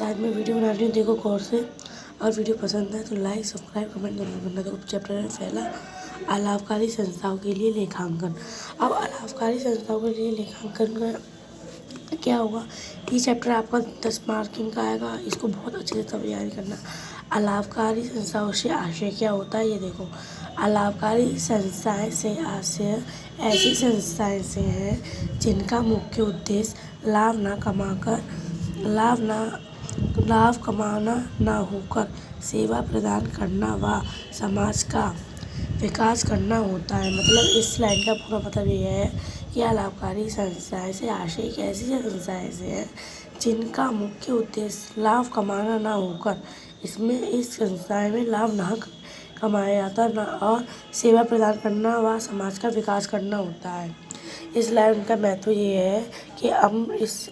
आज मैं वीडियो बना रही हूँ, देखो गौर से। और वीडियो पसंद है तो लाइक सब्सक्राइब कमेंट जरूर करना। देखो चैप्टर है पहला, अलाभकारी संस्थाओं के लिए लेखांकन। अब अलाभकारी संस्थाओं के लिए लेखांकन का क्या होगा, ये चैप्टर आपका 10 मार्किंग का आएगा। इसको बहुत अच्छे से तैयारी करना। अलाभकारी संस्थाओं से आशय क्या होता है, ये देखो। अलाभकारी संस्थाएं से आशय ऐसी संस्थाएं से है जिनका मुख्य उद्देश्य लाभ कमाना न होकर सेवा प्रदान करना व समाज का विकास करना होता है। मतलब इस लाइन का पूरा मतलब ये है कि अलाभकारी संस्थाएं से आशय एक ऐसी संस्थाएं से है जिनका मुख्य उद्देश्य लाभ कमाना ना होकर इस संस्थाएं में लाभ ना कमाया जाता न और सेवा प्रदान करना व समाज का विकास करना होता है। इस लाइन का महत्व ये है कि हम इस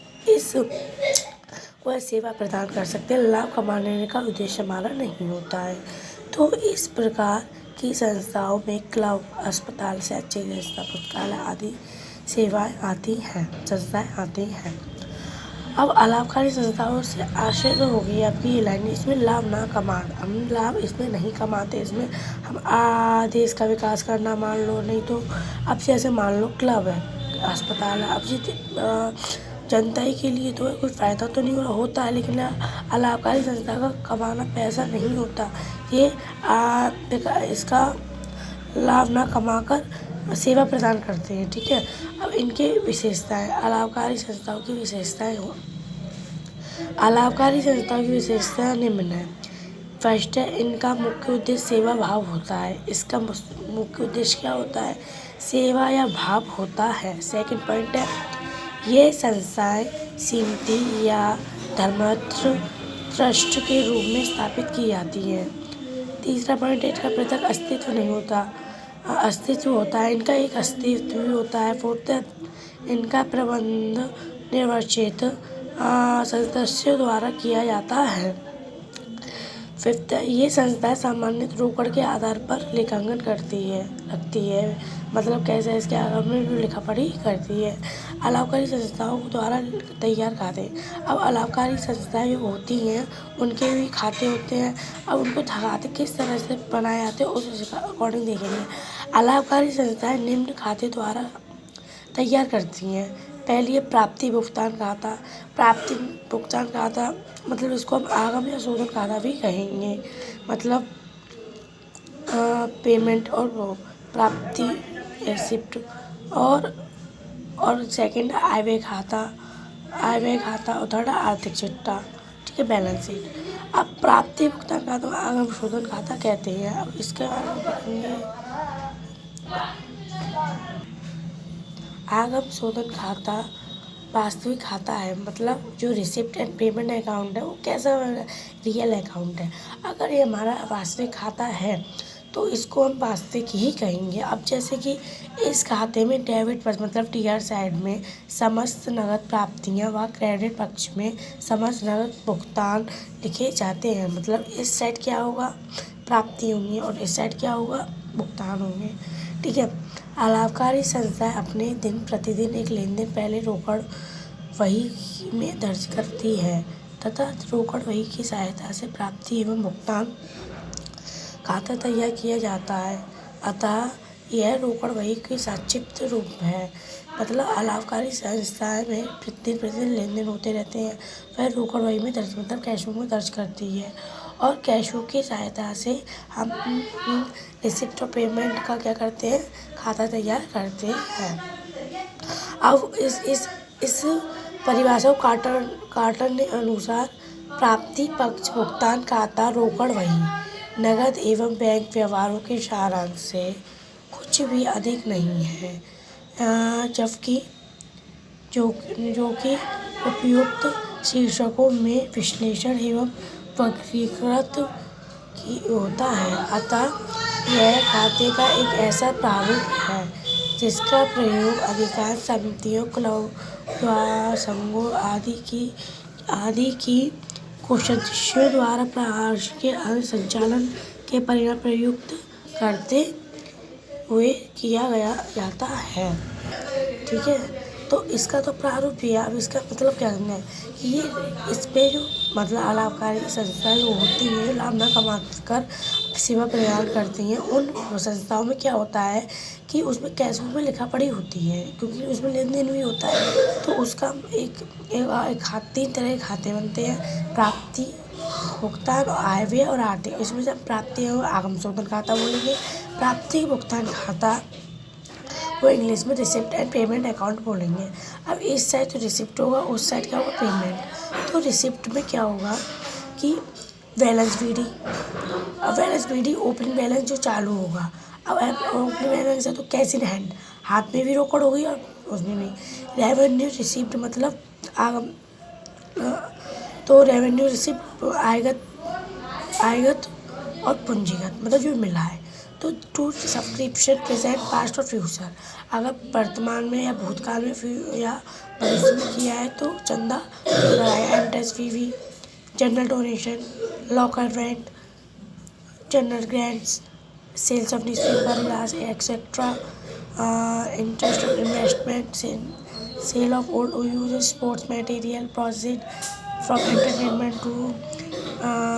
वह सेवा प्रदान कर सकते हैं, लाभ कमाने का उद्देश्य हमारा नहीं होता है। तो इस प्रकार की संस्थाओं में क्लब, अस्पताल, शैक्षिक संस्था, पुस्तकालय आदि संस्थाएं आती हैं। अब अलाभकारी संस्थाओं से आशय तो होगी आपकी ये लाइन, इसमें लाभ ना कमाना, हम लाभ इसमें नहीं कमाते, इसमें हम देश का विकास करना मान लो, नहीं तो अब जैसे मान लो क्लब है, अस्पताल है, अब जनता ही के लिए तो कोई फ़ायदा तो नहीं होता है, लेकिन अलाभकारी संस्था का कमाना पैसा नहीं होता। ये इसका लाभ ना कमाकर सेवा प्रदान करते हैं, ठीक है। अब इनके विशेषताएं, अलाभकारी संस्थाओं की विशेषताएं अलाभकारी संस्थाओं की विशेषताएं निम्न है। फर्स्ट है, इनका मुख्य उद्देश्य सेवा भाव होता है। इसका मुख्य उद्देश्य क्या होता है, सेवा या भाव होता है। सेकंड पॉइंट है, ये संस्थाएं समिति या धर्मार्थ ट्रस्ट के रूप में स्थापित की जाती हैं। तीसरा पॉइंट है, इसका पृथक अस्तित्व नहीं होता, अस्तित्व होता है, इनका एक अस्तित्व भी होता है। फोर्थ है, इनका प्रबंध निर्वाचित सदस्यों द्वारा किया जाता है। फिफ्थ है, ये संस्थाएं सामान्य रोकड़ के आधार पर लेखांकन रखती है। मतलब कैसे, इसके आधार में लिखा पढ़ी करती है। अलाभकारी संस्थाओं द्वारा तैयार खाते। अब अलाभकारी संस्थाएं जो होती हैं उनके भी खाते होते हैं। अब उनको खाते किस तरह से बनाए जाते हैं उसके अकॉर्डिंग देखेंगे। अलाभकारी संस्थाएं निम्न खाते द्वारा तैयार करती हैं। पहली है प्राप्ति भुगतान खाता। प्राप्ति भुगतान खाता मतलब इसको हम आगम या शोधन खाता भी कहेंगे। मतलब पेमेंट और प्राप्ति रिसिप्ट। और सेकंड आय व्यय खाता और थर्ड आर्थिक चिट्ठा, ठीक है, बैलेंस शीट। अब प्राप्ति भुगतान खाता को आगम शोधन खाता कहते हैं। अब इसके बारे में देखेंगे। आगम शोधन खाता वास्तविक खाता है, मतलब जो रिसिप्ट एंड पेमेंट अकाउंट है वो कैसा रियल अकाउंट है। अगर ये हमारा वास्तविक खाता है तो इसको हम वास्तविक ही कहेंगे। अब जैसे कि इस खाते में डेबिट पक्ष मतलब टीआर साइड में समस्त नगद प्राप्तियां व क्रेडिट पक्ष में समस्त नगद भुगतान लिखे जाते हैं। मतलब इस साइड क्या होगा, प्राप्ति होंगी, और इस साइड क्या होगा, भुगतान होंगे, ठीक है। अलाभकारी संस्थाएं अपने दिन प्रतिदिन एक लेन देन पहले रोकड़ वही में दर्ज करती है तथा रोकड़ वही की सहायता से प्राप्ति एवं भुगतान खाता तैयार किया जाता है। अतः यह रोकड़ वही की संक्षिप्त रूप है। मतलब अलाभकारी संस्थाएं में प्रतिदिन लेन देन होते रहते हैं, वह रोकड़ वही में दर्ज मतलब कैश बुक में दर्ज करती है, और कैश बुक की सहायता से हम रिसिप्ट और पेमेंट का क्या करते हैं, खाता तैयार करते हैं। अब इस परिभाषा को कार्टर ने अनुसार प्राप्ति पक्ष भुगतान खाता रोकड़ वही नगद एवं बैंक व्यवहारों के सारांश से कुछ भी अधिक नहीं है, जबकि जो कि उपयुक्त शीर्षकों में विश्लेषण एवं वर्गीकृत होता है। अतः यह खाते का एक ऐसा प्रारूप है जिसका प्रयोग अधिकांश समितियों, क्लब, संघों आदि की सदस्यों द्वारा प्रयास के संचालन के परिणाम प्रयुक्त करते हुए किया जाता है, ठीक है। तो इसका तो प्रारूप ही है। अब इसका मतलब क्या करना है कि ये इस पे जो मतलब अलाभकारी संस्थाएं जो होती हैं, लाभ न कमा कर सेवा प्रदान करती हैं, उन संस्थाओं में क्या होता है कि उसमें कैश बुक में लिखा पढ़ी होती है, क्योंकि उसमें लेन देन भी होता है। तो उसका तीन तरह के खाते बनते हैं: प्राप्ति, भुगतान, आय व्यय और आर्थिक। इसमें से प्राप्ति और आगम शोधन खाता बोलेंगे। प्राप्ति भुगतान खाता वो इंग्लिश में रिसिप्ट एंड पेमेंट अकाउंट बोलेंगे। अब इस साइड तो रिसिप्ट होगा, उस साइड क्या होगा, पेमेंट। तो रिसिप्ट में क्या होगा कि बैलेंस बी डी, अब balance B D opening balance जो चालू होगा। अब ओपनिंग बैलेंस है तो कैश इन हैंड, हाथ में भी रोकड़ होगी और उसमें भी। रेवेन्यू रिसिप्ट मतलब आगम, तो रेवेन्यू रिसिप्ट आयगत और पूंजीगत मतलब जो मिला है। तो टू सब्सक्रिप्शन प्रेजेंट पास्ट और फ्यूचर, अगर वर्तमान में या भूतकाल में या भविष्य में किया है तो चंदा interest fee, general donation, locker rent, general grants, sales of newspaper etcetera, interest of investment, sale of old use sports material, proceed from entertainment to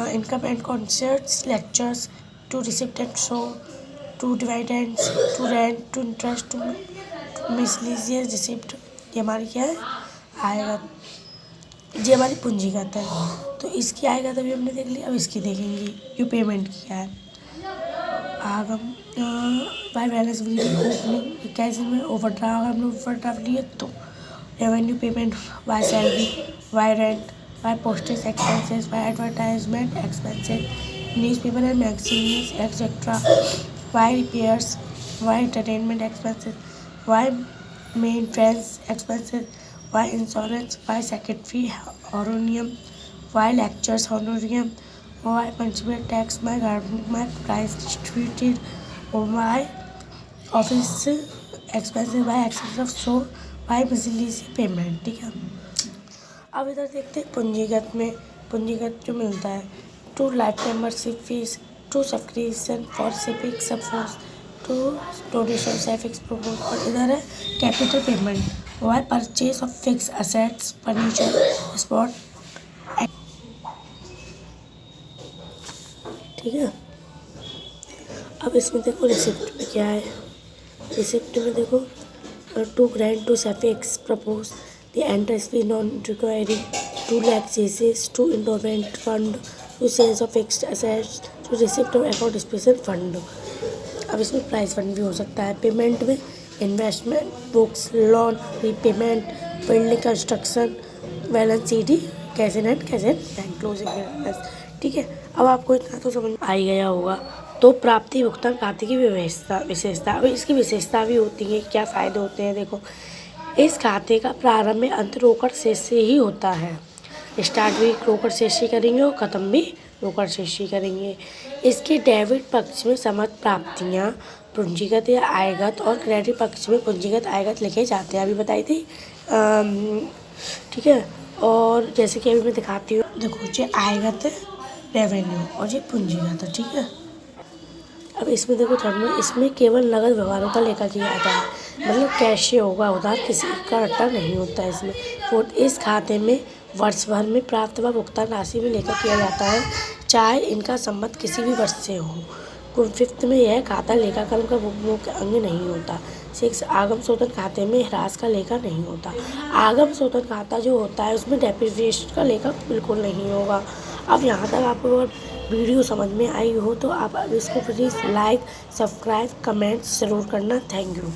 income and concerts, lectures, to receipt and show, to dividends, to rent, to interest, to miscellaneous receipt। ये हमारी क्या है, आयगत। ये हमारी पूंजीगत है। तो इसकी आयगत अभी हमने देख ली, अब इसकी देखेंगे जो पेमेंट किया है। आगम by balance B D opening cash में ओवरड्राफ्ट, अगर हमने ओवरड्राफ्ट लिए तो revenue payment by salary, by rent, by postage expenses, by advertisement expenses, newspaper and magazines, etc., by repairs, by entertainment expenses, by maintenance expenses, by insurance, by secretary honorarium, by lectures honorarium, by municipal tax, by government, by price distributed, by office expenses, by excess of show, by miscellaneous payment। ठीक है। अब इधर देखते हैं पूंजीगत में। पूंजीगत जो मिलता है to life membership fees, to subscription for civic support, to donation से फिक्स प्रपोज। और इधर है कैपिटल पेमेंट, वो है purchase of fix assets, furniture, spot. ठीक है। अब इसमें देखो रिसिप्ट में क्या है। रिसिप्ट में देखो to grant to suffix purpose the interest fee non-requiring, to lakh cases, to endowment fund, to sales of fixed assets, to receipt of account special fund। अब इसमें प्राइस फंड भी हो सकता है। पेमेंट में investment, books, loan, repayment, building construction, balance C D, cash in hand, cash in bank, closing balance. ठीक है। अब आपको इतना तो समझ आ ही गया होगा। तो प्राप्ति भुगतान खाते की विशेषता, अब इसकी विशेषता भी होती है, क्या फ़ायदे होते हैं देखो। इस खाते का प्रारंभ में अंत रोकड़ शेष से ही होता है। स्टार्ट भी रोकड़ शेष से करेंगे और ख़त्म भी रोकड़ शेष से करेंगे। इसके डेबिट पक्ष में समस्त प्राप्तियां पूंजीगत या आयगत और क्रेडिट पक्ष में पूंजीगत आयगत लिखे जाते हैं, अभी बताई थी। ठीक है। और जैसे कि अभी मैं दिखाती हूँ, देखो ये आयगत है रेवेन्यू और ये पूंजीगत है। ठीक है। अब इसमें देखो थर्ड में, इसमें केवल नगद व्यवहारों का लेखा किया जाता है, मतलब कैश होगा, उधार किसी का रट्टा नहीं होता है इसमें। फोर्थ, इस खाते में वर्ष भर में प्राप्त व भुगतान राशि में लेखा किया जाता है, चाहे इनका संबंध किसी भी वर्ष से हो। फिफ्थ में यह खाता लेखाकरण का मुख्य अंग नहीं होता। सिक्स, आगम शोधन खाते में ह्रास का लेखा नहीं होता। आगम शोधन खाता जो होता है उसमें डेप्रिसिएशन का लेखा बिल्कुल नहीं होगा। अब यहाँ तक आपको अगर वीडियो समझ में आई हो तो आप इसको प्लीज़ लाइक, सब्सक्राइब, कमेंट्स ज़रूर करना। Thank you.